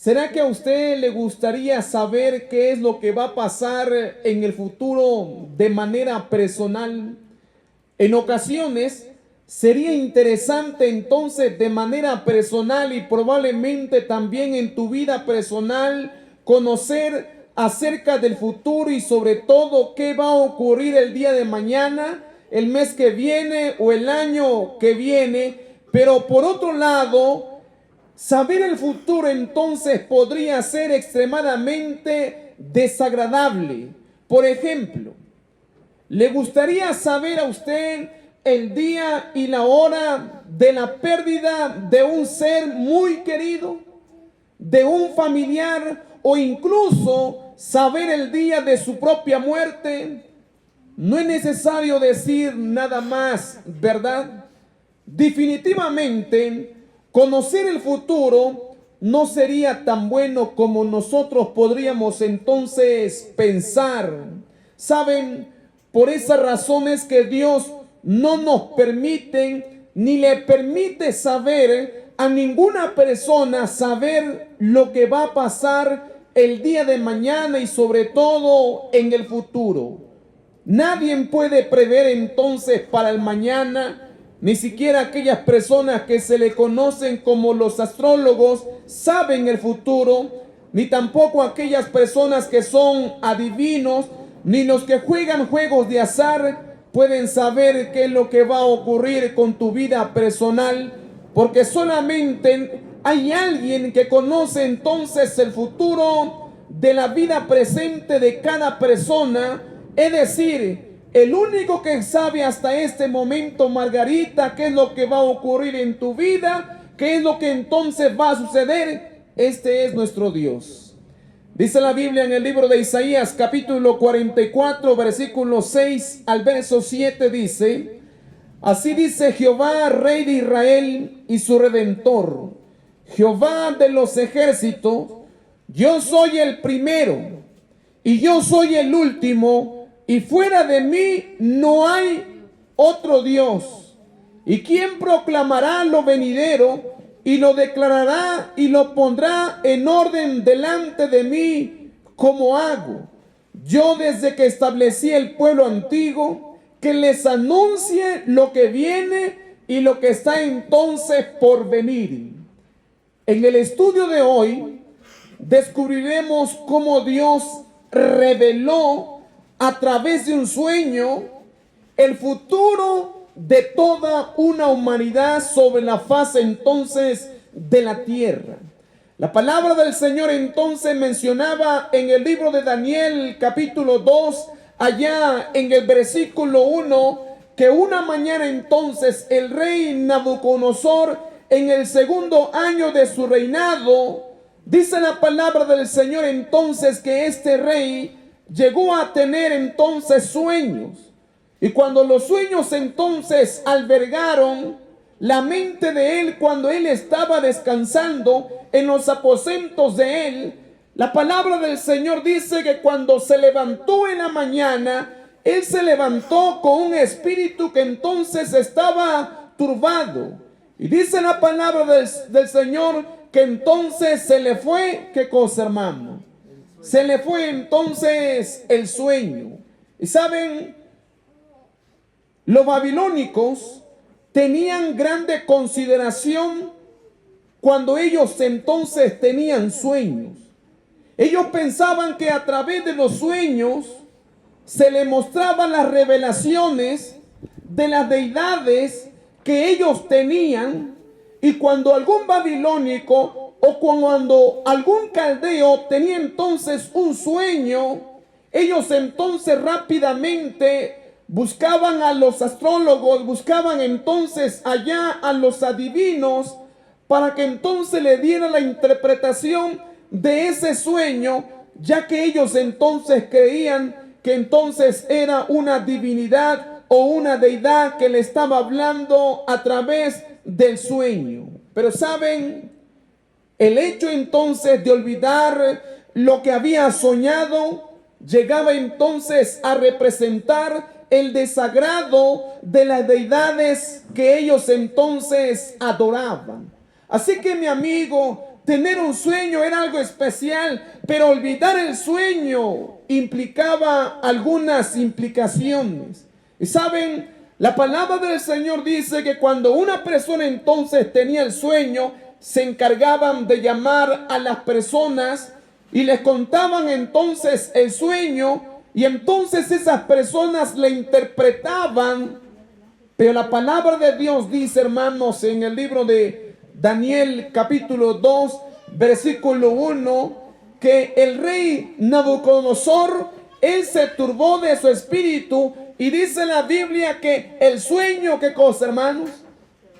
¿Será que a usted le gustaría saber qué es lo que va a pasar en el futuro de manera personal? En ocasiones sería interesante entonces de manera personal y probablemente también en tu vida personal conocer acerca del futuro y sobre todo qué va a ocurrir el día de mañana, el mes que viene o el año que viene. Pero por otro lado, saber el futuro entonces podría ser extremadamente desagradable. Por ejemplo, ¿le gustaría saber a usted el día y la hora de la pérdida de un ser muy querido, de un familiar o incluso saber el día de su propia muerte? No es necesario decir nada más, ¿verdad? Definitivamente, conocer el futuro no sería tan bueno como nosotros podríamos entonces pensar. ¿Saben? Por esas razones que Dios no nos permite ni le permite saber a ninguna persona saber lo que va a pasar el día de mañana y sobre todo en el futuro. Nadie puede prever entonces para el mañana. Ni siquiera aquellas personas que se le conocen como los astrólogos saben el futuro, ni tampoco aquellas personas que son adivinos, ni los que juegan juegos de azar pueden saber qué es lo que va a ocurrir con tu vida personal, porque solamente hay alguien que conoce entonces el futuro de la vida presente de cada persona, es decir, el único que sabe hasta este momento, Margarita, qué es lo que va a ocurrir en tu vida, qué es lo que entonces va a suceder, este es nuestro Dios. Dice la Biblia en el libro de Isaías, capítulo 44, versículo 6 al verso 7, dice: así dice Jehová, Rey de Israel y su Redentor, Jehová de los ejércitos: yo soy el primero y yo soy el último, y fuera de mí no hay otro Dios. ¿Y quién proclamará lo venidero y lo declarará y lo pondrá en orden delante de mí, como hago yo desde que establecí el pueblo antiguo, que les anuncie lo que viene y lo que está entonces por venir? En el estudio de hoy descubriremos cómo Dios reveló a través de un sueño el futuro de toda una humanidad sobre la faz entonces de la tierra. La palabra del Señor entonces mencionaba en el libro de Daniel capítulo 2, allá en el versículo 1, que una mañana entonces el rey Nabucodonosor, en el segundo año de su reinado, dice la palabra del Señor entonces que este rey llegó a tener entonces sueños. Y cuando los sueños entonces albergaron la mente de él, cuando él estaba descansando en los aposentos de él, la palabra del Señor dice que cuando se levantó en la mañana, él se levantó con un espíritu que entonces estaba turbado. Y dice la palabra del Señor que entonces se le fue, ¿qué cosa, hermano? Se le fue entonces el sueño. Y saben, los babilónicos tenían grande consideración cuando ellos entonces tenían sueños. Ellos pensaban que a través de los sueños se les mostraban las revelaciones de las deidades que ellos tenían, y cuando algún babilónico o cuando algún caldeo tenía entonces un sueño, ellos entonces rápidamente buscaban a los astrólogos, buscaban entonces allá a los adivinos para que entonces le dieran la interpretación de ese sueño, ya que ellos entonces creían que entonces era una divinidad o una deidad que le estaba hablando a través del sueño. Pero saben, el hecho entonces de olvidar lo que había soñado llegaba entonces a representar el desagrado de las deidades que ellos entonces adoraban. Así que, mi amigo, tener un sueño era algo especial, pero olvidar el sueño implicaba algunas implicaciones. Y saben, la palabra del Señor dice que cuando una persona entonces tenía el sueño, se encargaban de llamar a las personas y les contaban entonces el sueño, y entonces esas personas le interpretaban. Pero la palabra de Dios dice, hermanos, en el libro de Daniel capítulo 2, versículo 1, que el rey Nabucodonosor, él se turbó de su espíritu, y dice la Biblia que el sueño, ¿qué cosa, hermanos?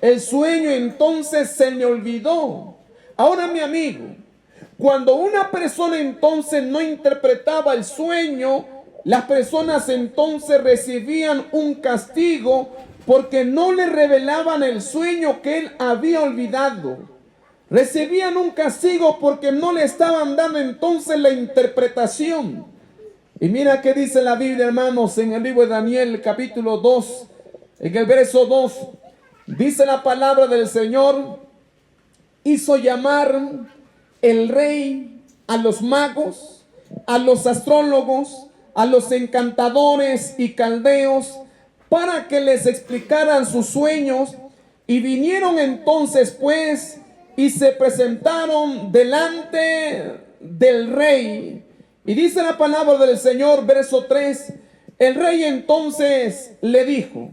El sueño entonces se le olvidó. Ahora, mi amigo, cuando una persona entonces no interpretaba el sueño, las personas entonces recibían un castigo porque no le revelaban el sueño que él había olvidado. Recibían un castigo porque no le estaban dando entonces la interpretación. Y mira qué dice la Biblia, hermanos, en el libro de Daniel capítulo 2, en el verso 2, dice la palabra del Señor: hizo llamar el rey a los magos, a los astrólogos, a los encantadores y caldeos, para que les explicaran sus sueños. Y vinieron entonces pues y se presentaron delante del rey. Y dice la palabra del Señor, verso 3, el rey entonces le dijo: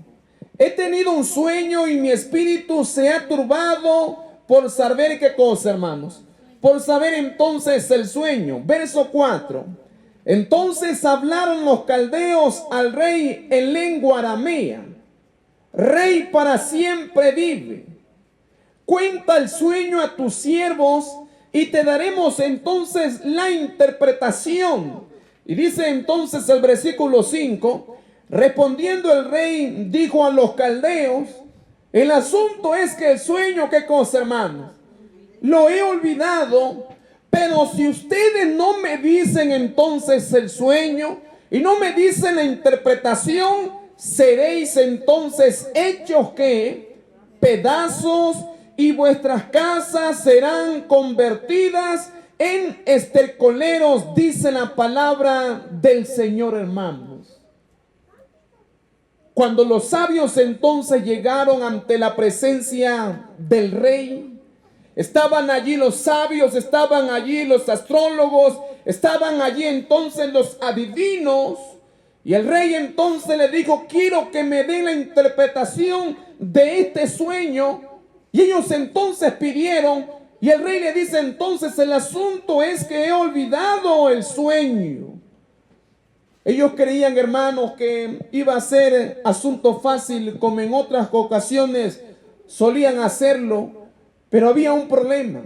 he tenido un sueño y mi espíritu se ha turbado por saber qué cosa, hermanos. Por saber entonces el sueño. Verso 4. Entonces hablaron los caldeos al rey en lengua aramea: rey, para siempre vive. Cuenta el sueño a tus siervos y te daremos entonces la interpretación. Y dice entonces el versículo 5, respondiendo el rey, dijo a los caldeos: el asunto es que el sueño, ¿qué cosa, hermanos? Lo he olvidado, pero si ustedes no me dicen entonces el sueño y no me dicen la interpretación, seréis entonces hechos ¿qué? Pedazos, y vuestras casas serán convertidas en estercoleros, dice la palabra del Señor, hermanos. Cuando los sabios entonces llegaron ante la presencia del rey, estaban allí los sabios, estaban allí los astrólogos, estaban allí entonces los adivinos. Y el rey entonces le dijo: quiero que me den la interpretación de este sueño. Y ellos entonces pidieron, y el rey le dice entonces: el asunto es que he olvidado el sueño. Ellos creían, hermanos, que iba a ser asunto fácil, como en otras ocasiones solían hacerlo, pero había un problema.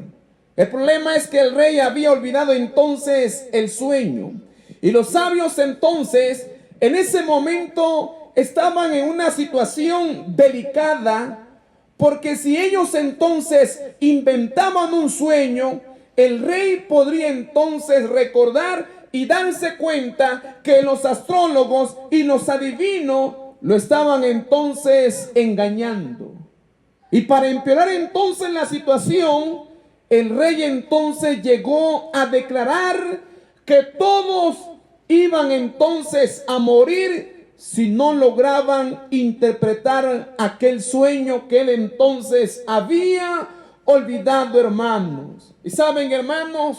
El problema es que el rey había olvidado entonces el sueño. Y los sabios entonces, en ese momento, estaban en una situación delicada, porque si ellos entonces inventaban un sueño, el rey podría entonces recordar y darse cuenta que los astrólogos y los adivinos lo estaban entonces engañando. Y para empeorar entonces la situación, el rey entonces llegó a declarar que todos iban entonces a morir si no lograban interpretar aquel sueño que él entonces había olvidado, hermanos. Y saben, hermanos,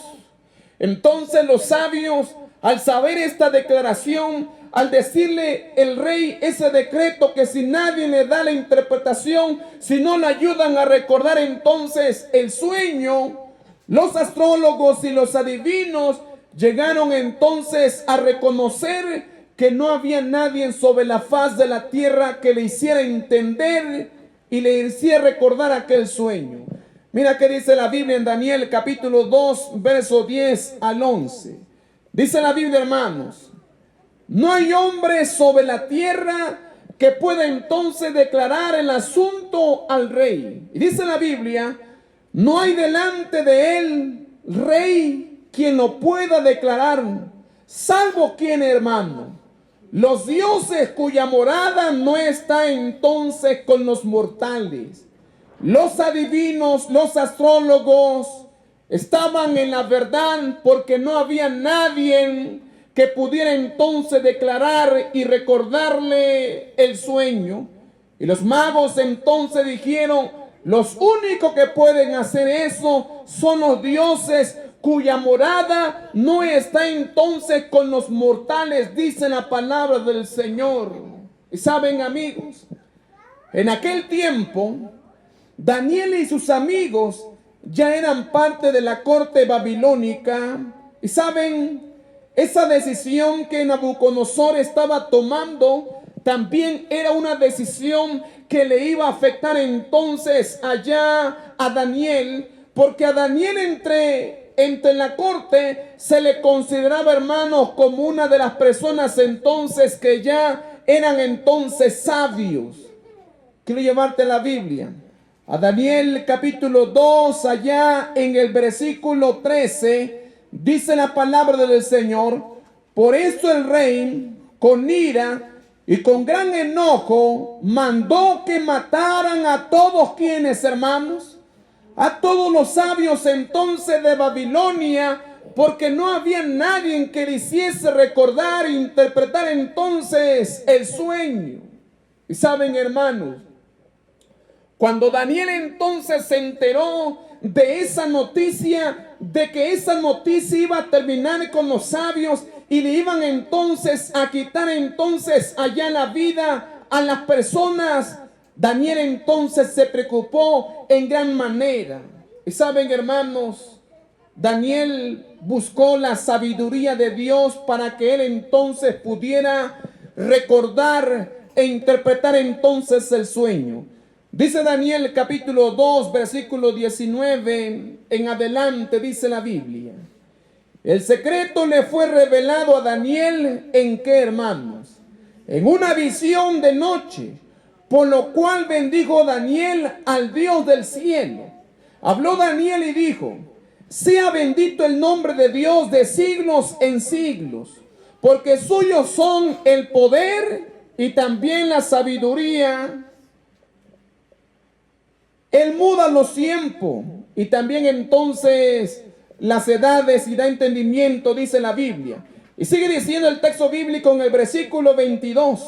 entonces los sabios, al saber esta declaración, al decirle el rey ese decreto, que si nadie le da la interpretación, si no le ayudan a recordar entonces el sueño, los astrólogos y los adivinos llegaron entonces a reconocer que no había nadie sobre la faz de la tierra que le hiciera entender y le hiciera recordar aquel sueño. Mira que dice la Biblia en Daniel capítulo 2, verso 10 al 11. Dice la Biblia, hermanos: no hay hombre sobre la tierra que pueda entonces declarar el asunto al rey. Y dice la Biblia: no hay delante de él rey quien lo pueda declarar, salvo quien, hermano, los dioses cuya morada no está entonces con los mortales, los adivinos, los astrólogos, estaban en la verdad porque no había nadie que pudiera entonces declarar y recordarle el sueño. Y los magos entonces dijeron, los únicos que pueden hacer eso son los dioses cuya morada no está entonces con los mortales, dice la palabra del Señor. Y saben, amigos, en aquel tiempo, Daniel y sus amigos ya eran parte de la corte babilónica. Y saben, esa decisión que Nabucodonosor estaba tomando también era una decisión que le iba a afectar entonces allá a Daniel, porque a Daniel entre la corte se le consideraba, hermanos, como una de las personas entonces que ya eran entonces sabios. Quiero llevarte la Biblia a Daniel capítulo 2, allá en el versículo 13, dice la palabra del Señor: por eso el rey, con ira y con gran enojo, mandó que mataran a todos quienes, hermanos, a todos los sabios entonces de Babilonia, porque no había nadie que le hiciese recordar e interpretar entonces el sueño. Y saben, hermanos, cuando Daniel entonces se enteró de esa noticia, de que esa noticia iba a terminar con los sabios y le iban entonces a quitar entonces allá la vida a las personas, Daniel entonces se preocupó en gran manera. Y saben, hermanos, Daniel buscó la sabiduría de Dios para que él entonces pudiera recordar e interpretar entonces el sueño. Dice Daniel capítulo 2, versículo 19 en adelante, dice la Biblia: el secreto le fue revelado a Daniel, ¿en qué, hermanos? En una visión de noche, por lo cual bendijo Daniel al Dios del cielo. Habló Daniel y dijo: sea bendito el nombre de Dios de siglos en siglos, porque suyos son el poder y también la sabiduría. Él muda los tiempos y también entonces las edades y da entendimiento, dice la Biblia. Y sigue diciendo el texto bíblico en el versículo 22.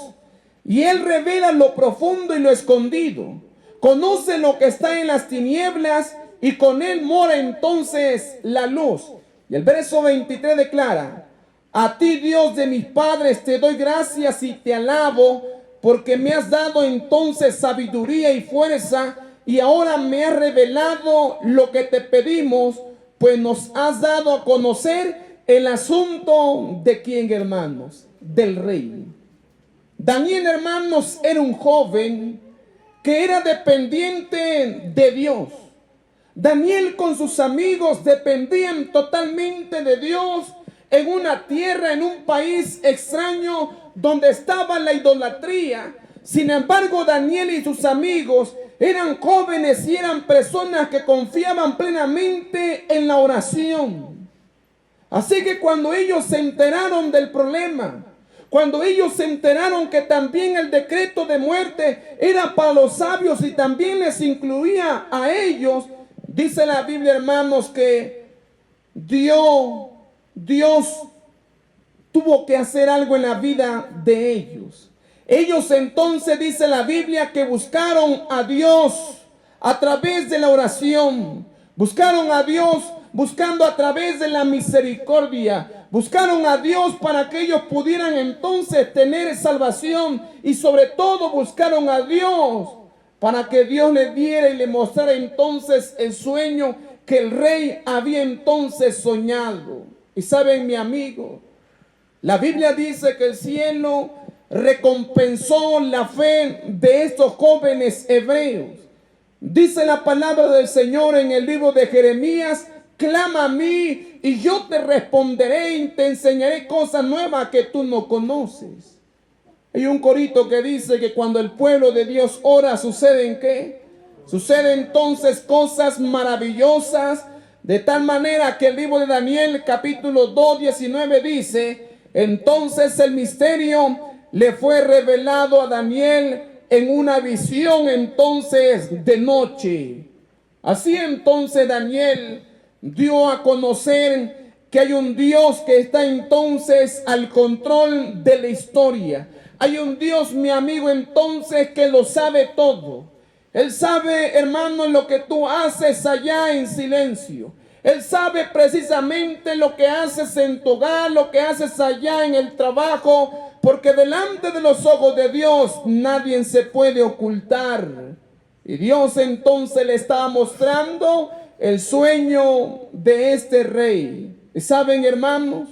Y él revela lo profundo y lo escondido. Conoce lo que está en las tinieblas y con él mora entonces la luz. Y el verso 23 declara: a ti, Dios de mis padres, te doy gracias y te alabo, porque me has dado entonces sabiduría y fuerza, y ahora me has revelado lo que te pedimos, pues nos has dado a conocer el asunto de quién, hermanos, del rey. Daniel, hermanos, era un joven que era dependiente de Dios. Daniel con sus amigos dependían totalmente de Dios en una tierra, en un país extraño donde estaba la idolatría. Sin embargo, Daniel y sus amigos eran jóvenes y eran personas que confiaban plenamente en la oración. Así que cuando ellos se enteraron del problema, cuando ellos se enteraron que también el decreto de muerte era para los sabios y también les incluía a ellos, dice la Biblia, hermanos, que Dios tuvo que hacer algo en la vida de ellos. Ellos entonces, dice la Biblia, que buscaron a Dios a través de la oración. Buscaron a Dios buscando a través de la misericordia. Buscaron a Dios para que ellos pudieran entonces tener salvación. Y sobre todo buscaron a Dios para que Dios les diera y le mostrara entonces el sueño que el rey había entonces soñado. Y saben, mi amigo, la Biblia dice que el cielo recompensó la fe de estos jóvenes hebreos. Dice la palabra del Señor en el libro de Jeremías: clama a mí y yo te responderé y te enseñaré cosas nuevas que tú no conoces. Hay un corito que dice que cuando el pueblo de Dios ora, ¿suceden qué? Suceden entonces cosas maravillosas, de tal manera que el libro de Daniel capítulo 2, 19 dice: entonces el misterio le fue revelado a Daniel en una visión entonces de noche. Así entonces Daniel dio a conocer que hay un Dios que está entonces al control de la historia. Hay un Dios, mi amigo, entonces que lo sabe todo. Él sabe, hermano, lo que tú haces allá en silencio. Él sabe precisamente lo que haces en tu hogar, lo que haces allá en el trabajo, porque delante de los ojos de Dios nadie se puede ocultar. Y Dios entonces le estaba mostrando el sueño de este rey. ¿Y saben, hermanos?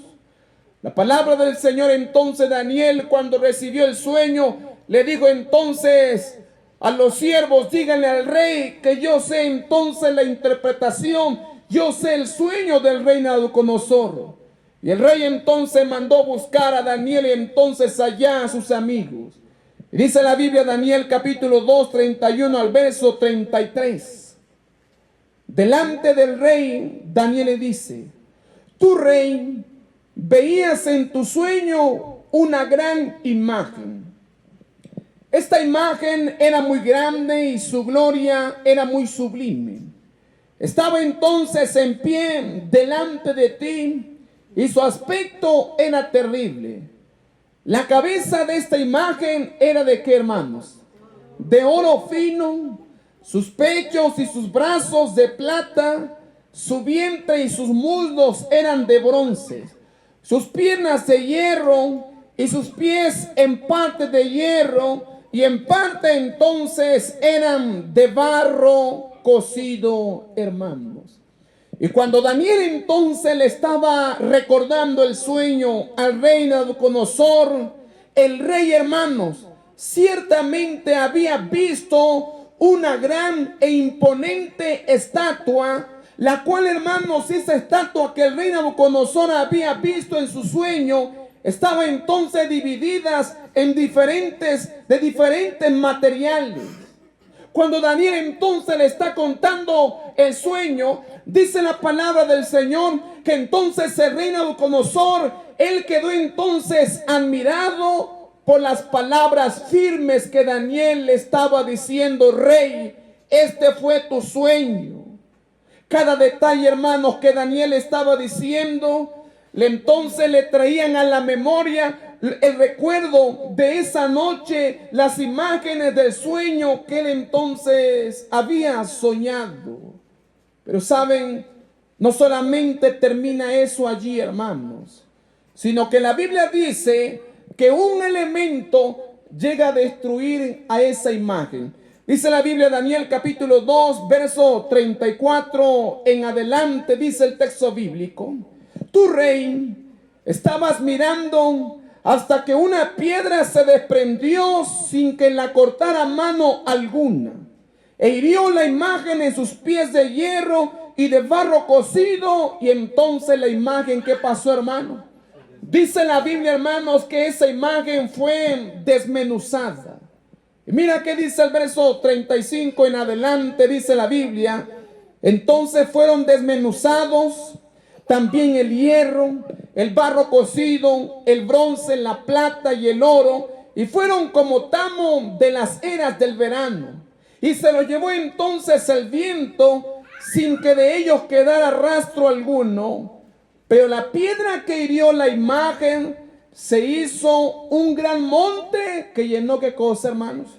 La palabra del Señor entonces, Daniel, cuando recibió el sueño, le dijo entonces a los siervos: díganle al rey que yo sé entonces la interpretación, yo sé el sueño del rey Nabucodonosor. Y el rey entonces mandó buscar a Daniel y entonces allá a sus amigos. Y dice la Biblia, Daniel capítulo 2, 31 al verso 33. Delante del rey, Daniel le dice: tú, rey, veías en tu sueño una gran imagen. Esta imagen era muy grande y su gloria era muy sublime. Estaba entonces en pie delante de ti y su aspecto era terrible. La cabeza de esta imagen era ¿de qué, hermanos? De oro fino, sus pechos y sus brazos de plata, su vientre y sus muslos eran de bronce, sus piernas de hierro y sus pies en parte de hierro y en parte entonces eran de barro cocido, hermanos. Y cuando Daniel entonces le estaba recordando el sueño al rey Nabucodonosor, el rey, hermanos, ciertamente había visto una gran e imponente estatua, la cual, hermanos, esa estatua que el rey Nabucodonosor había visto en su sueño, estaba entonces divididas en de diferentes materiales. Cuando Daniel entonces le está contando el sueño, dice la palabra del Señor que entonces el rey Nabucodonosor, él quedó entonces admirado por las palabras firmes que Daniel le estaba diciendo: rey, este fue tu sueño. Cada detalle, hermanos, que Daniel estaba diciendo, entonces le traían a la memoria el recuerdo de esa noche, las imágenes del sueño que él entonces había soñado. Pero saben, no solamente termina eso allí, hermanos, sino que la Biblia dice que un elemento llega a destruir a esa imagen. Dice la Biblia, Daniel capítulo 2, verso 34 en adelante, dice el texto bíblico: tú, rey, estabas mirando hasta que una piedra se desprendió sin que la cortara mano alguna, e hirió la imagen en sus pies de hierro y de barro cocido. Y entonces la imagen, ¿qué pasó, hermano? Dice la Biblia, hermanos, que esa imagen fue desmenuzada. Y mira qué dice el verso 35 en adelante, dice la Biblia: entonces fueron desmenuzados también el hierro, el barro cocido, el bronce, la plata y el oro, y fueron como tamo de las eras del verano. Y se los llevó entonces el viento, sin que de ellos quedara rastro alguno. Pero la piedra que hirió la imagen se hizo un gran monte que llenó, ¿qué cosa, hermanos?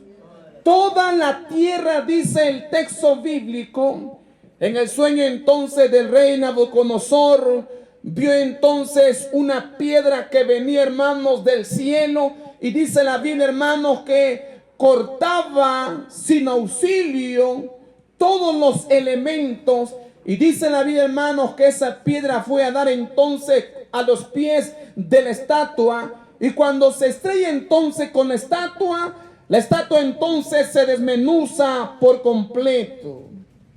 Toda la tierra, dice el texto bíblico. En el sueño entonces del rey Nabucodonosor, vio entonces una piedra que venía, hermanos, del cielo. Y dice la Biblia, hermanos, que cortaba sin auxilio todos los elementos. Y dice la Biblia, hermanos, que esa piedra fue a dar entonces a los pies de la estatua. Y cuando se estrella entonces con la estatua entonces se desmenuza por completo.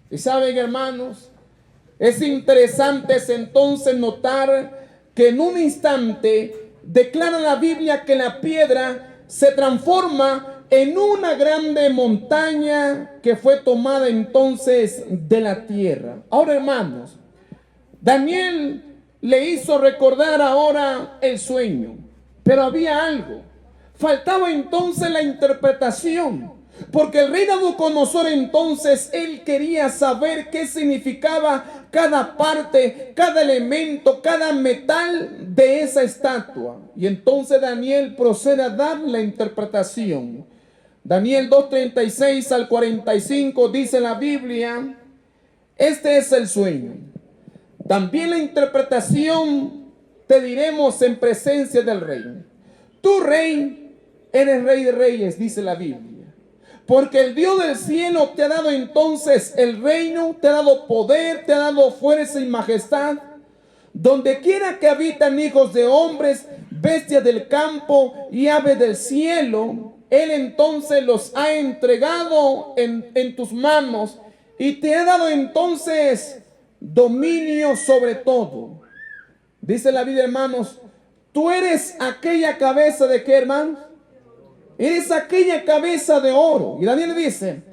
Y saben, hermanos, es interesante entonces notar que en un instante declara la Biblia que la piedra se transforma en una grande montaña que fue tomada entonces de la tierra. Ahora, hermanos, Daniel le hizo recordar ahora el sueño, pero había algo. Faltaba entonces la interpretación. Porque el rey Nabucodonosor entonces, él quería saber qué significaba cada parte, cada elemento, cada metal de esa estatua. Y entonces Daniel procede a dar la interpretación. Daniel 2:36 al 45 dice la Biblia, este es el sueño. También la interpretación te diremos en presencia del rey. Tú, rey, eres rey de reyes, dice la Biblia. Porque el Dios del cielo te ha dado entonces el reino, te ha dado poder, te ha dado fuerza y majestad. Donde quiera que habitan hijos de hombres, bestias del campo y aves del cielo, Él entonces los ha entregado en tus manos y te ha dado entonces dominio sobre todo. Dice la Biblia, hermanos, tú eres aquella cabeza de qué, hermanos? Eres aquella cabeza de oro. Y Daniel dice,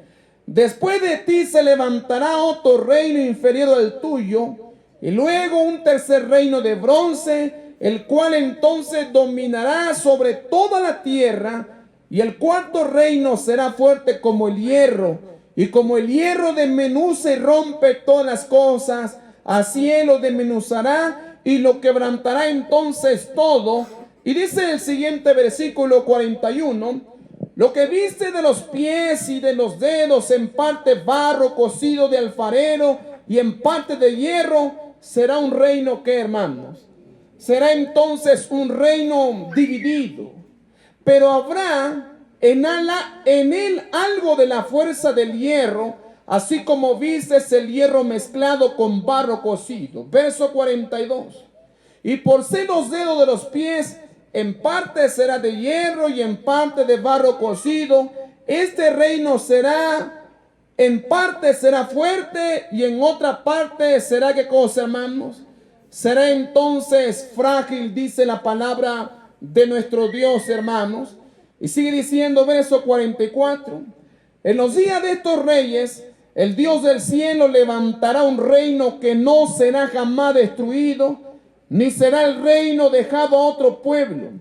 después de ti se levantará otro reino inferior al tuyo, y luego un tercer reino de bronce, el cual entonces dominará sobre toda la tierra, y el cuarto reino será fuerte como el hierro, y como el hierro desmenuza y rompe todas las cosas, así él lo desmenuzará y lo quebrantará entonces todo. Y dice el siguiente versículo 41, lo que viste de los pies y de los dedos, en parte barro cocido de alfarero y en parte de hierro, será un reino que, hermanos, será entonces un reino dividido, pero habrá en él algo de la fuerza del hierro, así como vistes el hierro mezclado con barro cocido. Verso 42, y por ser los dedos de los pies, en parte será de hierro y en parte de barro cocido. Este reino será, en parte será fuerte y en otra parte será, ¿qué cosa, hermanos? Será entonces frágil, dice la palabra de nuestro Dios, hermanos. Y sigue diciendo, verso 44. En los días de estos reyes, el Dios del cielo levantará un reino que no será jamás destruido, ni será el reino dejado a otro pueblo.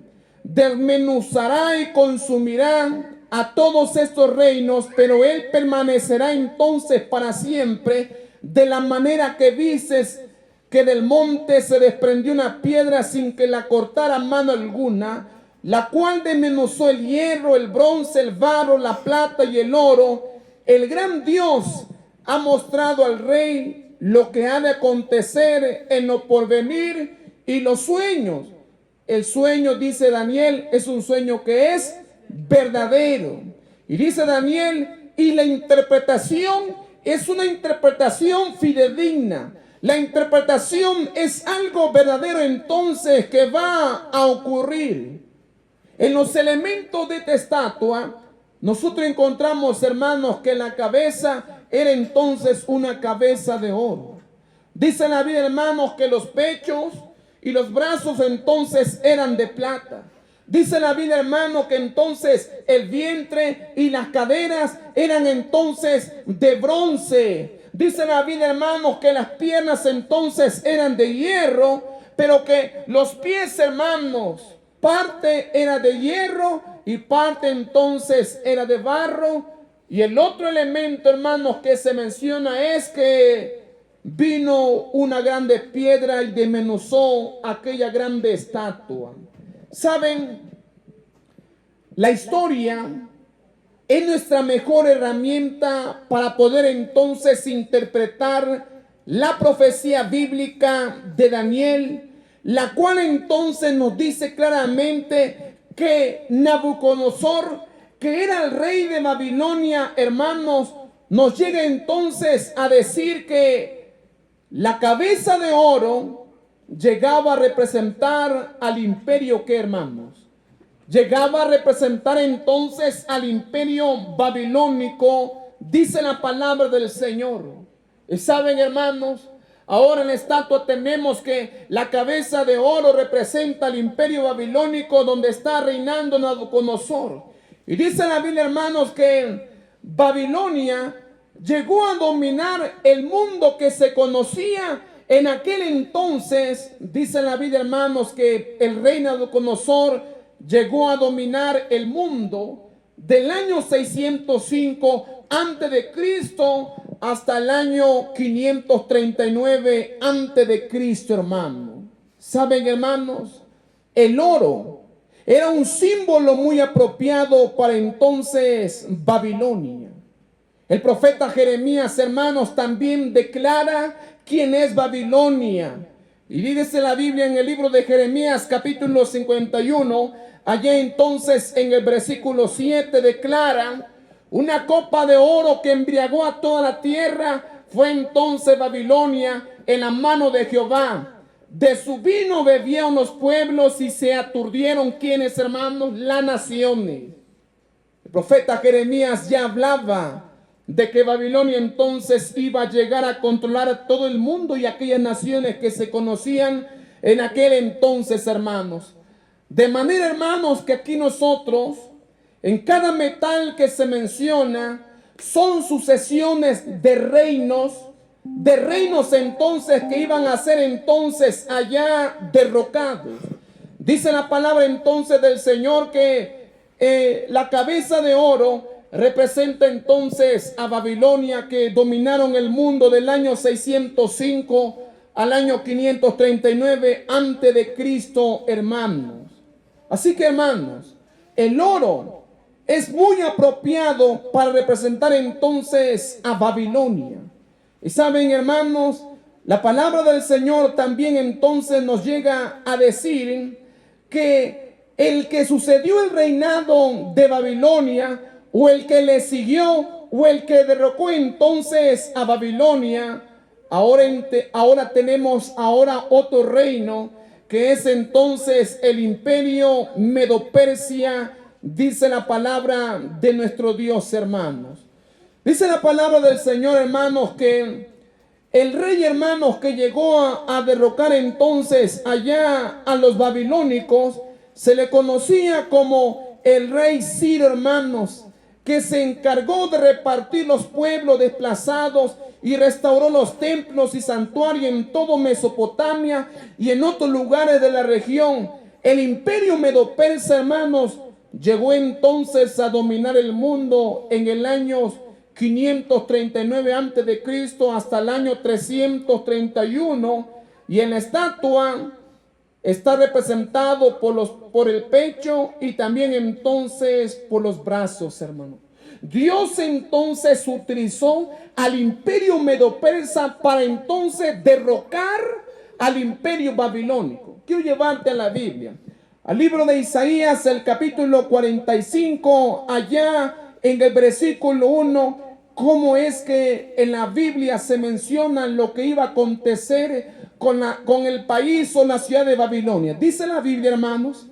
Desmenuzará y consumirá a todos estos reinos, pero él permanecerá entonces para siempre, de la manera que dices que del monte se desprendió una piedra sin que la cortara mano alguna, la cual desmenuzó el hierro, el bronce, el barro, la plata y el oro. El gran Dios ha mostrado al rey lo que ha de acontecer en lo porvenir y los sueños. El sueño, dice Daniel, es un sueño que es verdadero. Y dice Daniel, y la interpretación es una interpretación fidedigna. La interpretación es algo verdadero entonces que va a ocurrir. En los elementos de esta estatua, nosotros encontramos, hermanos, que la cabeza era entonces una cabeza de oro. Dice la Biblia, hermanos, que los pechos y los brazos entonces eran de plata. Dice la Biblia, hermano, que entonces el vientre y las caderas eran entonces de bronce. Dice la Biblia, hermanos, que las piernas entonces eran de hierro, pero que los pies, hermanos, parte era de hierro y parte entonces era de barro. Y el otro elemento, hermanos, que se menciona es que vino una grande piedra y desmenuzó aquella grande estatua. ¿Saben? La historia es nuestra mejor herramienta para poder entonces interpretar la profecía bíblica de Daniel, la cual entonces nos dice claramente que Nabucodonosor, que era el rey de Babilonia, hermanos, nos llega entonces a decir que la cabeza de oro llegaba a representar al imperio, ¿qué, hermanos? Llegaba a representar entonces al imperio babilónico, dice la palabra del Señor. Y saben, hermanos, ahora en la estatua tenemos que la cabeza de oro representa al imperio babilónico donde está reinando Nabucodonosor. Y dice la Biblia, hermanos, que Babilonia llegó a dominar el mundo que se conocía en aquel entonces. Dice la Biblia, hermanos, que el rey Nabucodonosor llegó a dominar el mundo. del año 605 antes de Cristo hasta el año 539 antes de Cristo, hermano. ¿Saben, hermanos? El oro era un símbolo muy apropiado para entonces Babilonia. El profeta Jeremías, hermanos, también declara quién es Babilonia. Y dice la Biblia en el libro de Jeremías, capítulo 51, allá entonces en el versículo 7 declara: una copa de oro que embriagó a toda la tierra fue entonces Babilonia en la mano de Jehová. De su vino bebieron los pueblos y se aturdieron, ¿quiénes, hermanos? Las naciones. El profeta Jeremías ya hablaba de que Babilonia entonces iba a llegar a controlar a todo el mundo y aquellas naciones que se conocían en aquel entonces, hermanos. De manera, hermanos, que aquí nosotros, en cada metal que se menciona, son sucesiones de reinos entonces que iban a ser entonces allá derrocados. Dice la palabra entonces del Señor que la cabeza de oro representa entonces a Babilonia, que dominaron el mundo del año 605 al año 539 antes de Cristo, hermanos. Así que, hermanos, el oro es muy apropiado para representar entonces a Babilonia. Y saben, hermanos, la palabra del Señor también entonces nos llega a decir que el que sucedió el reinado de Babilonia, o el que le siguió, o el que derrocó entonces a Babilonia, ahora tenemos otro reino, que es entonces el imperio Medo-Persia, dice la palabra de nuestro Dios, hermanos. Dice la palabra del Señor, hermanos, que el rey, hermanos, que llegó a derrocar entonces allá a los babilónicos, se le conocía como el rey Ciro, hermanos, que se encargó de repartir los pueblos desplazados y restauró los templos y santuarios en todo Mesopotamia y en otros lugares de la región. El imperio Medo-Persa, hermanos, llegó entonces a dominar el mundo en el año 539 antes de Cristo hasta el año 331, y en la estatua está representado por el pecho y también entonces por los brazos, hermano. Dios entonces utilizó al imperio Medo-Persa para entonces derrocar al imperio babilónico. Quiero llevarte a la Biblia, al libro de Isaías, el capítulo 45, allá en el versículo 1, cómo es que en la Biblia se menciona lo que iba a acontecer con el país o la ciudad de Babilonia. Dice la Biblia, hermanos,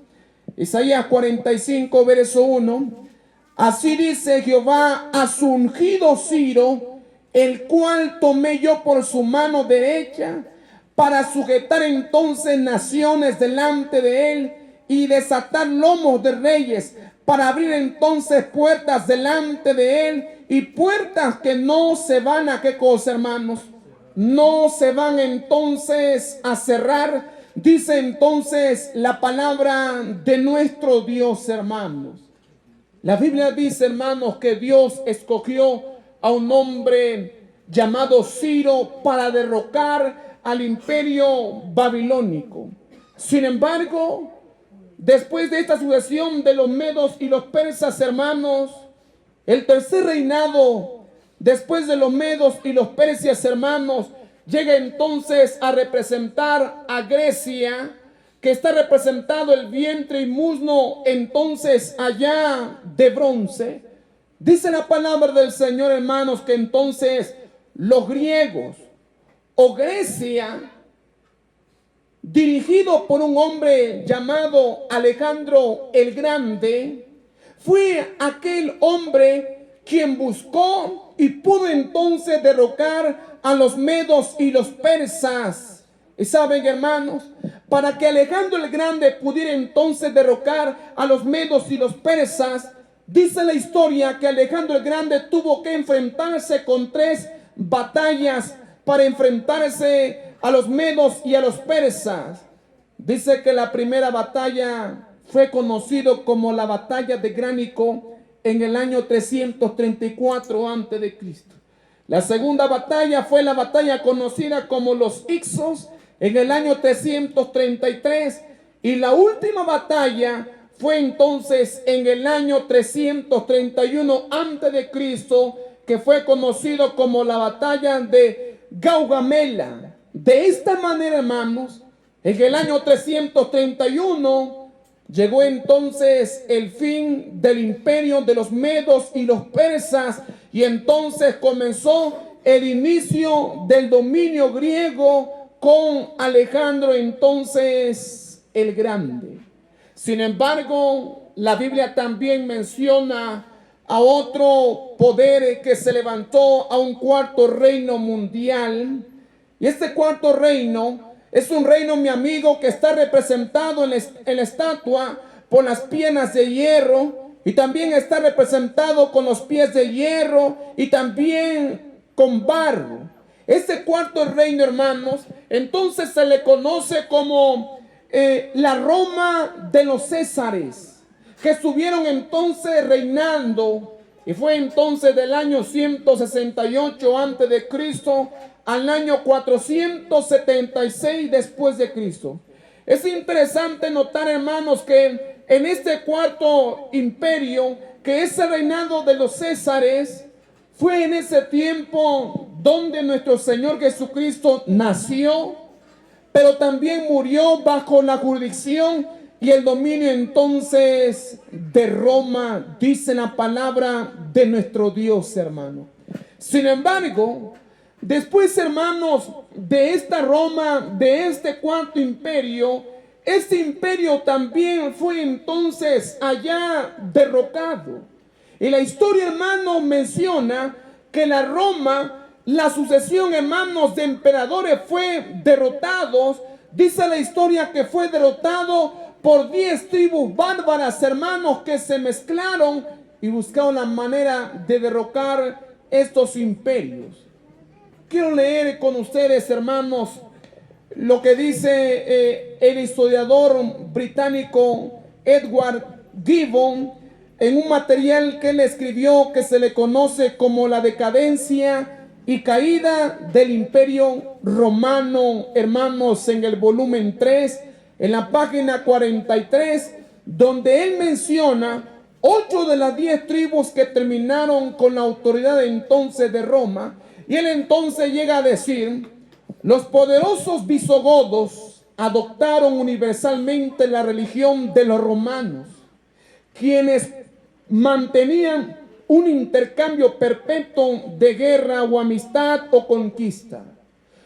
Isaías 45, verso 1, así dice Jehová a su ungido Ciro, el cual tomé yo por su mano derecha, para sujetar entonces naciones delante de él y desatar lomos de reyes, para abrir entonces puertas delante de él, y puertas que no se van a, ¿qué cosa, hermanos? No se van entonces a cerrar, dice entonces la palabra de nuestro Dios, hermanos. La Biblia dice, hermanos, que Dios escogió a un hombre llamado Ciro para derrocar al imperio babilónico. Sin embargo, después de esta sucesión de los medos y los persas, hermanos, el tercer reinado, después de los medos y los persas, hermanos, llega entonces a representar a Grecia, que está representado el vientre y muslo entonces allá de bronce. Dice la palabra del Señor, hermanos, que entonces los griegos o Grecia, dirigido por un hombre llamado Alejandro el Grande, fue aquel hombre quien buscó y pudo entonces derrocar a los medos y los persas. Y saben, hermanos, para que Alejandro el Grande pudiera entonces derrocar a los medos y los persas, dice la historia que Alejandro el Grande tuvo que enfrentarse con 3 batallas para enfrentarse a los medos y a los persas. Dice que la primera batalla fue conocido como la batalla de Gránico en el año 334 a.C. La segunda batalla fue la batalla conocida como los Ixos en el año 333 y la última batalla fue entonces en el año 331 a.C., que fue conocido como la batalla de Gaugamela. De esta manera, hermanos, en el año 331 llegó entonces el fin del imperio de los medos y los persas, y entonces comenzó el inicio del dominio griego con Alejandro entonces el Grande. Sin embargo, la Biblia también menciona a otro poder que se levantó, a un cuarto reino mundial. Y este cuarto reino es un reino, mi amigo, que está representado en la estatua por las piernas de hierro, y también está representado con los pies de hierro y también con barro. Este cuarto reino, hermanos, entonces se le conoce como la Roma de los Césares, que estuvieron entonces reinando, y fue entonces del año 168 antes de Cristo al año 476 después de Cristo. Es interesante notar, hermanos, que en este cuarto imperio, que es el reinado de los Césares, fue en ese tiempo donde nuestro Señor Jesucristo nació, pero también murió bajo la jurisdicción y el dominio entonces de Roma, dice la palabra de nuestro Dios, hermano. Sin embargo, después, hermanos, de esta Roma, de este cuarto imperio, este imperio también fue entonces allá derrocado. Y la historia, hermano, menciona que la Roma, la sucesión, hermanos, de emperadores fue derrotados. Dice la historia que fue derrotado por 10 tribus bárbaras, hermanos, que se mezclaron y buscaron la manera de derrocar estos imperios. Quiero leer con ustedes, hermanos, lo que dice el historiador británico Edward Gibbon en un material que él escribió que se le conoce como La decadencia y caída del imperio romano, hermanos, en el volumen 3, en la página 43, donde él menciona 8 de las 10 tribus que terminaron con la autoridad entonces de Roma. Y él entonces llega a decir: los poderosos visigodos adoptaron universalmente la religión de los romanos, quienes mantenían un intercambio perpetuo de guerra o amistad o conquista.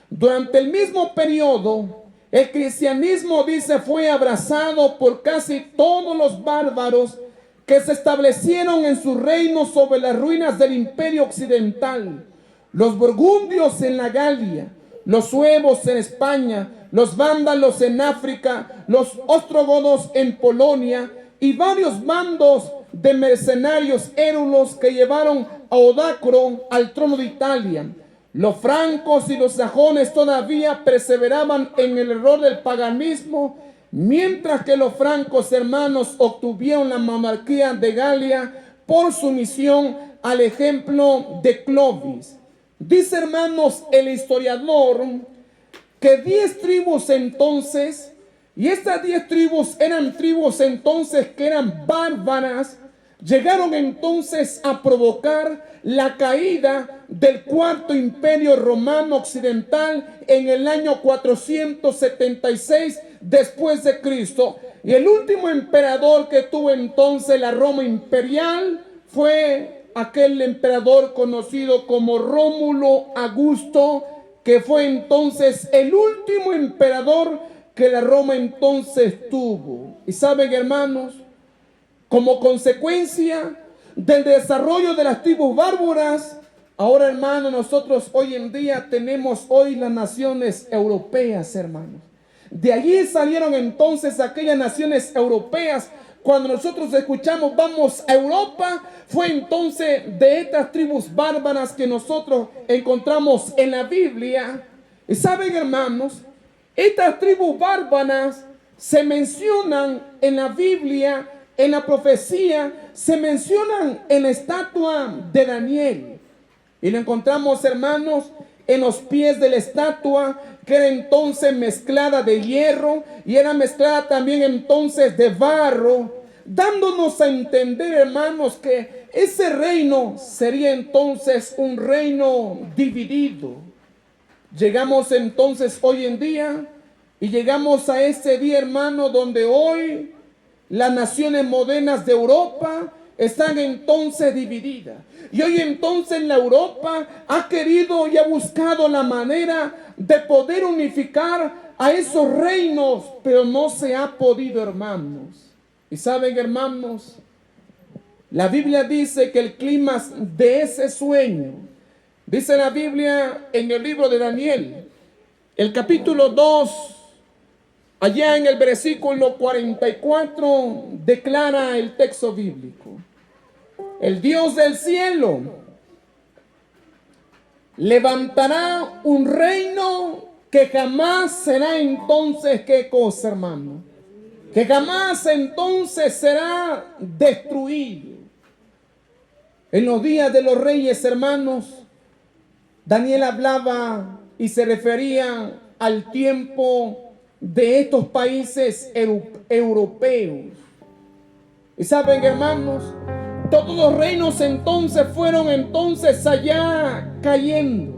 Durante el mismo periodo, el cristianismo, dice, fue abrazado por casi todos los bárbaros que se establecieron en sus reinos sobre las ruinas del imperio occidental. Los burgundios en la Galia, los suevos en España, los vándalos en África, los ostrogodos en Polonia y varios bandos de mercenarios érulos que llevaron a Odacro al trono de Italia. Los francos y los sajones todavía perseveraban en el error del paganismo, mientras que los francos, hermanos, obtuvieron la monarquía de Galia por sumisión al ejemplo de Clovis. Dice, hermanos, el historiador que 10 tribus entonces, y estas 10 tribus eran tribus entonces que eran bárbaras, llegaron entonces a provocar la caída del cuarto imperio romano occidental en el año 476 después de Cristo. Y el último emperador que tuvo entonces la Roma imperial fue aquel emperador conocido como Rómulo Augusto, que fue entonces el último emperador que la Roma entonces tuvo. Y saben, hermanos, como consecuencia del desarrollo de las tribus bárbaras, ahora, hermanos, nosotros hoy en día tenemos hoy las naciones europeas, hermanos. De allí salieron entonces aquellas naciones europeas. Cuando nosotros escuchamos vamos a Europa, fue entonces de estas tribus bárbaras que nosotros encontramos en la Biblia. Y saben, hermanos, estas tribus bárbaras se mencionan en la Biblia en la profecía se mencionan en la estatua de Daniel. Y lo encontramos, hermanos, en los pies de la estatua, que era entonces mezclada de hierro y era mezclada también entonces de barro, dándonos a entender, hermanos, que ese reino sería entonces un reino dividido. Llegamos entonces hoy en día y llegamos a ese día, hermano, donde hoy las naciones modernas de Europa están entonces divididas. Y hoy entonces la Europa ha querido y ha buscado la manera de poder unificar a esos reinos, pero no se ha podido, hermanos. Y saben, hermanos, la Biblia dice que el clímax de ese sueño, dice la Biblia en el libro de Daniel, el capítulo 2, allá en el versículo 44, declara el texto bíblico: el Dios del cielo levantará un reino que jamás será entonces, ¿qué cosa, hermano? Que jamás entonces será destruido. En los días de los reyes, hermanos, Daniel hablaba y se refería al tiempo de estos países europeos. Y saben, hermanos, todos los reinos entonces fueron entonces allá cayendo.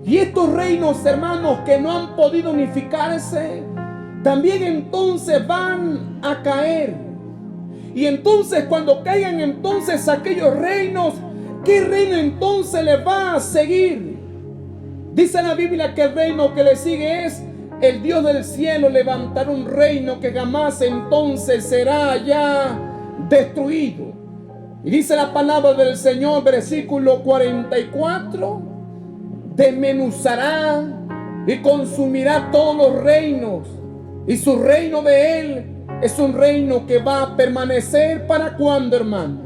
Y estos reinos, hermanos, que no han podido unificarse, también entonces van a caer. Y entonces cuando caigan entonces aquellos reinos, ¿qué reino entonces les va a seguir? Dice la Biblia que el reino que le sigue es el Dios del cielo levantará un reino que jamás entonces será ya destruido. Y dice la palabra del Señor, versículo 44, desmenuzará y consumirá todos los reinos. Y su reino de Él es un reino que va a permanecer ¿para cuándo, hermano?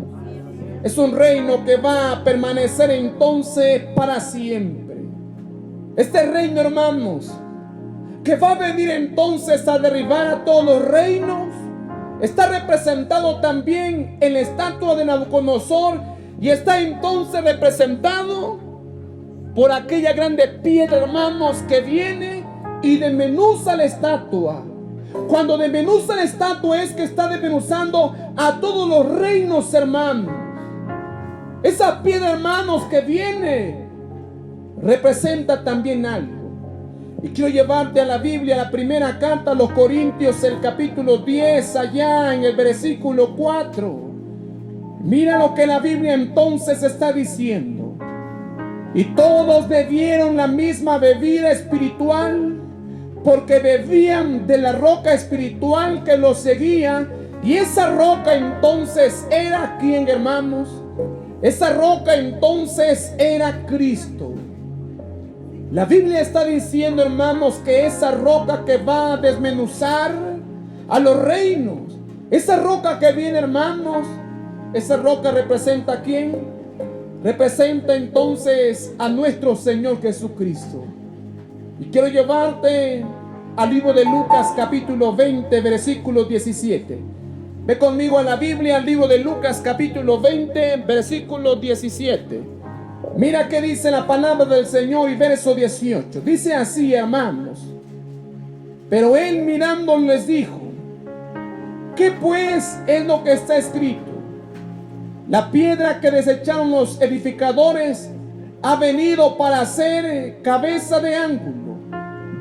Es un reino que va a permanecer entonces para siempre. Este reino, hermanos, que va a venir entonces a derribar a todos los reinos, está representado también en la estatua de Nabucodonosor y está entonces representado por aquella grande piedra, hermanos, que viene y desmenuza la estatua. Cuando desmenuza la estatua es que está desmenuzando a todos los reinos, hermanos. Esa piedra, hermanos, que viene representa también algo. Y quiero llevarte a la Biblia, la primera carta a los Corintios, el capítulo 10, allá en el versículo 4. Mira lo que la Biblia entonces está diciendo. Y todos bebieron la misma bebida espiritual, porque bebían de la roca espiritual que los seguía. Y esa roca entonces era ¿quién, hermanos? Esa roca entonces era Cristo. La Biblia está diciendo, hermanos, que esa roca que va a desmenuzar a los reinos, esa roca que viene, hermanos, esa roca representa ¿a quién? Representa entonces a nuestro Señor Jesucristo. Y quiero llevarte al libro de Lucas capítulo 20, versículo 17. Ve conmigo a la Biblia, al libro de Lucas capítulo 20, versículo 17. Mira qué dice la palabra del Señor y verso 18. Dice así, hermanos: pero él mirando les dijo: ¿qué pues es lo que está escrito? La piedra que desecharon los edificadores ha venido para ser cabeza de ángulo.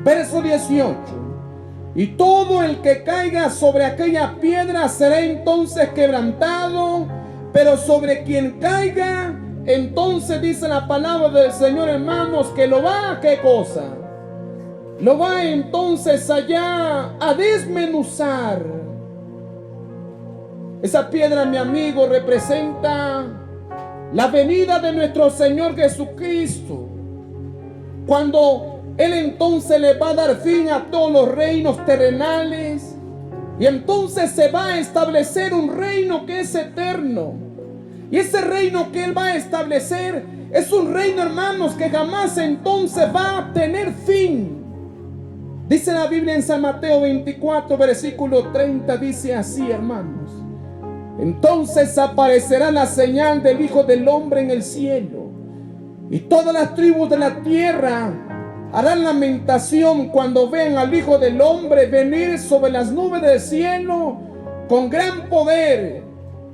Verso 18. Y todo el que caiga sobre aquella piedra será entonces quebrantado, pero sobre quien caiga, entonces dice la palabra del Señor, hermanos, que lo va, ¿qué cosa? Lo va entonces allá a desmenuzar. Esa piedra, mi amigo, representa la venida de nuestro Señor Jesucristo, cuando Él entonces le va a dar fin a todos los reinos terrenales, y entonces se va a establecer un reino que es eterno. Y ese reino que Él va a establecer es un reino, hermanos, que jamás entonces va a tener fin. Dice la Biblia en San Mateo 24, versículo 30, dice así, hermanos: Entonces aparecerá la señal del Hijo del Hombre en el cielo, y todas las tribus de la tierra harán lamentación cuando vean al Hijo del Hombre venir sobre las nubes del cielo con gran poder,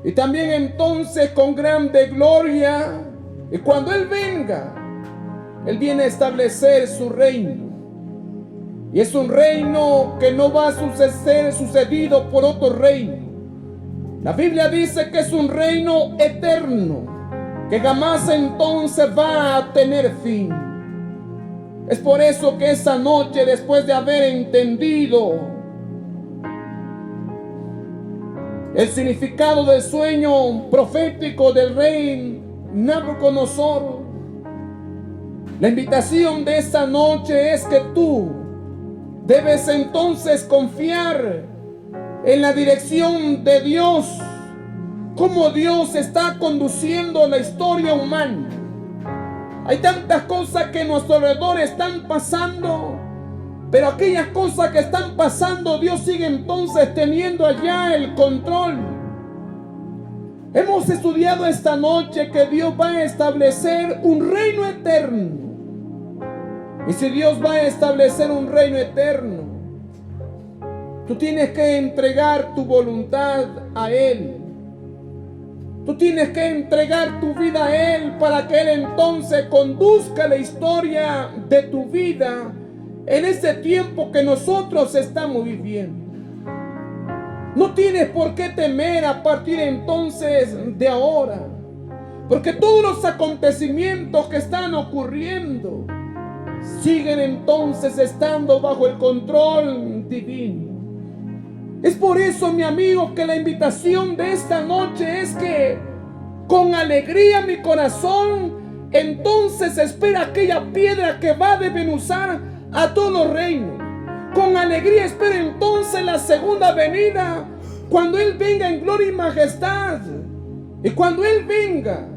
y también entonces con grande gloria. Y cuando Él venga, Él viene a establecer su reino. Y es un reino que no va a ser sucedido por otro reino. La Biblia dice que es un reino eterno, que jamás entonces va a tener fin. Es por eso que esa noche, después de haber entendido el significado del sueño profético del rey Nabucodonosor, la invitación de esta noche es que tú debes entonces confiar en la dirección de Dios, cómo Dios está conduciendo la historia humana. Hay tantas cosas que a nuestro alrededor están pasando, pero aquellas cosas que están pasando, Dios sigue entonces teniendo allá el control. Hemos estudiado esta noche que Dios va a establecer un reino eterno. Y si Dios va a establecer un reino eterno, tú tienes que entregar tu voluntad a Él. Tú tienes que entregar tu vida a Él para que Él entonces conduzca la historia de tu vida en ese tiempo que nosotros estamos viviendo. No tienes por qué temer a partir entonces de ahora, porque todos los acontecimientos que están ocurriendo siguen entonces estando bajo el control divino. Es por eso, mi amigo, que la invitación de esta noche es que con alegría mi corazón entonces espera aquella piedra que va a desmenuzar a todos los reinos. Con alegría espera entonces la segunda venida, cuando Él venga en gloria y majestad. Y cuando Él venga,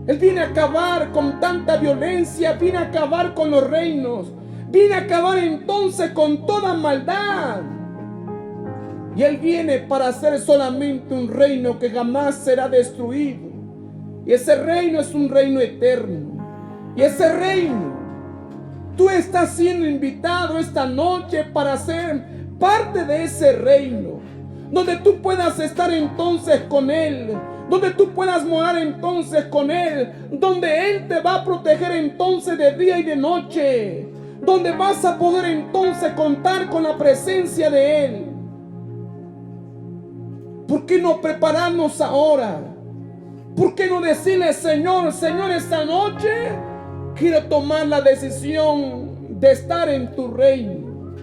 Él viene a acabar con tanta violencia, viene a acabar con los reinos, viene a acabar entonces con toda maldad. Y Él viene para hacer solamente un reino que jamás será destruido. Y ese reino es un reino eterno. Y ese reino, tú estás siendo invitado esta noche para ser parte de ese reino, donde tú puedas estar entonces con Él, donde tú puedas morar entonces con Él, donde Él te va a proteger entonces de día y de noche, donde vas a poder entonces contar con la presencia de Él. ¿Por qué no prepararnos ahora? ¿Por qué no decirle, Señor, esta noche quiero tomar la decisión de estar en tu reino?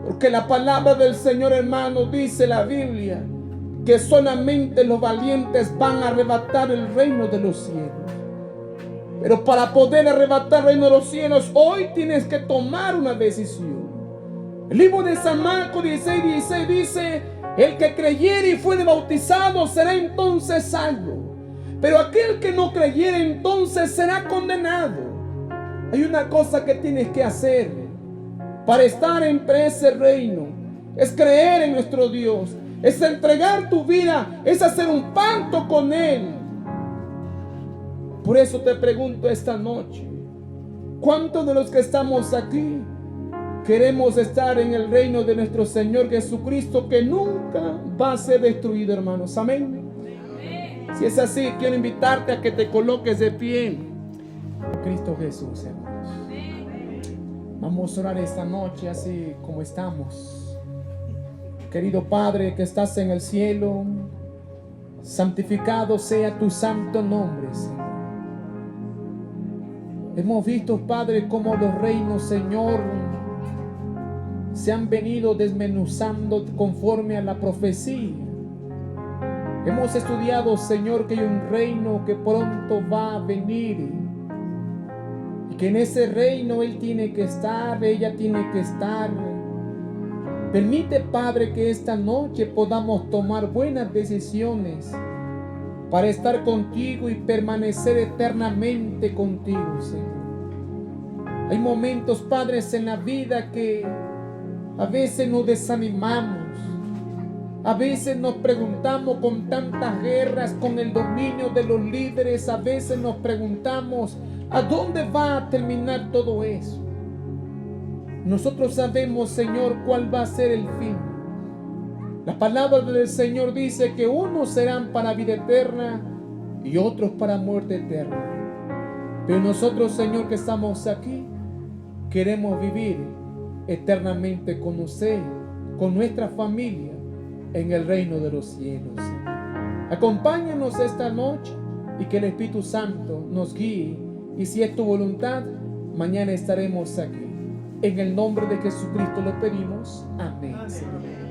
Porque la palabra del Señor, hermano, dice la Biblia que solamente los valientes van a arrebatar el reino de los cielos. Pero para poder arrebatar el reino de los cielos, hoy tienes que tomar una decisión. El libro de San Marcos 16:16 dice: el que creyere y fuere bautizado será entonces salvo, pero aquel que no creyere entonces será condenado. Hay una cosa que tienes que hacer para estar entre ese reino: es creer en nuestro Dios, es entregar tu vida, es hacer un pacto con Él. Por eso te pregunto esta noche, ¿cuántos de los que estamos aquí queremos estar en el reino de nuestro Señor Jesucristo, que nunca va a ser destruido, hermanos? Amén. Si es así, quiero invitarte a que te coloques de pie. Cristo Jesús, hermanos. Vamos a orar esta noche así como estamos. Querido Padre que estás en el cielo, santificado sea tu santo nombre, Señor. Hemos visto, Padre, cómo los reinos, Señor, se han venido desmenuzando conforme a la profecía. Hemos estudiado, Señor, que hay un reino que pronto va a venir, y que en ese reino Él tiene que estar, ella tiene que estar. Permite, Padre, que esta noche podamos tomar buenas decisiones para estar contigo y permanecer eternamente contigo, Señor. Hay momentos, padres, en la vida que a veces nos desanimamos. A veces nos preguntamos con tantas guerras, con el dominio de los líderes, a veces nos preguntamos, ¿a dónde va a terminar todo eso? Nosotros sabemos, Señor, cuál va a ser el fin. La palabra del Señor dice que unos serán para vida eterna y otros para muerte eterna. Pero nosotros, Señor, que estamos aquí, queremos vivir eternamente con usted, con nuestra familia, en el reino de los cielos. Acompáñanos esta noche y que el Espíritu Santo nos guíe. Y si es tu voluntad, mañana estaremos aquí. En el nombre de Jesucristo lo pedimos. Amén, Señor.